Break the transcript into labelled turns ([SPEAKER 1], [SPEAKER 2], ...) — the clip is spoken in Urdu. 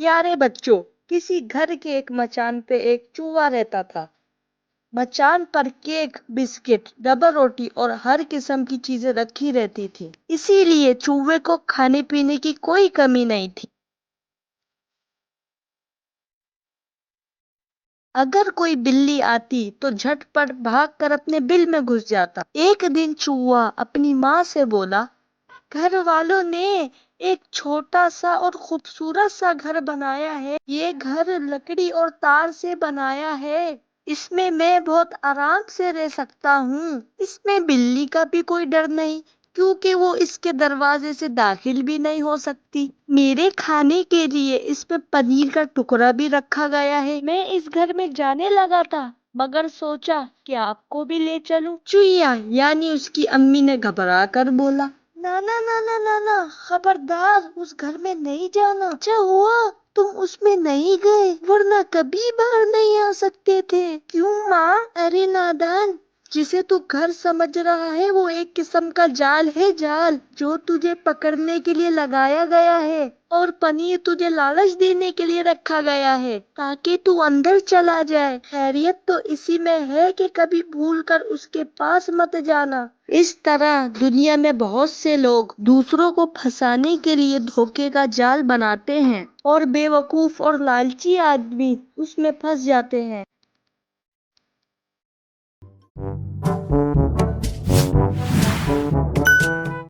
[SPEAKER 1] پیارے بچوں، کسی گھر کے ایک مچان پہ ایک چوہا رہتا تھا۔ مچان پر کیک، بسکٹ، ڈبل روٹی اور ہر قسم کی چیزیں رکھی رہتی تھی، اسی لیے چوہے کو کھانے پینے کی کوئی کمی نہیں تھی۔ اگر کوئی بلی آتی تو جھٹ پٹ بھاگ کر اپنے بل میں گھس جاتا۔ ایک دن چوہا اپنی ماں سے بولا، گھر والوں نے ایک چھوٹا سا اور خوبصورت سا گھر بنایا ہے۔ یہ گھر لکڑی اور تار سے بنایا ہے۔ اس میں بہت آرام سے رہ سکتا ہوں۔ اس میں بلی کا بھی کوئی ڈر نہیں، کیونکہ وہ اس کے دروازے سے داخل بھی نہیں ہو سکتی۔ میرے کھانے کے لیے اس میں پنیر کا ٹکڑا بھی رکھا گیا ہے۔ میں اس گھر میں جانے لگا تھا، مگر سوچا کہ آپ کو بھی لے چلوں۔ چوہیا یعنی اس کی امی نے گھبرا کر بولا، نا نا نا نا نا نا، خبردار، اس گھر میں نہیں جانا۔ اچھا ہوا تم اس میں نہیں گئے، ورنہ کبھی باہر نہیں آ سکتے تھے۔ کیوں ماں؟ ارے نادان، جسے تو گھر سمجھ رہا ہے وہ ایک قسم کا جال ہے، جال جو تجھے پکڑنے کے لیے لگایا گیا ہے، اور پنیر تجھے لالچ دینے کے لیے رکھا گیا ہے تاکہ تو اندر چلا جائے۔ خیریت تو اسی میں ہے کہ کبھی بھول کر اس کے پاس مت جانا۔ اس طرح دنیا میں بہت سے لوگ دوسروں کو پھنسانے کے لیے دھوکے کا جال بناتے ہیں، اور بے وقوف اور لالچی آدمی اس میں پھنس جاتے ہیں۔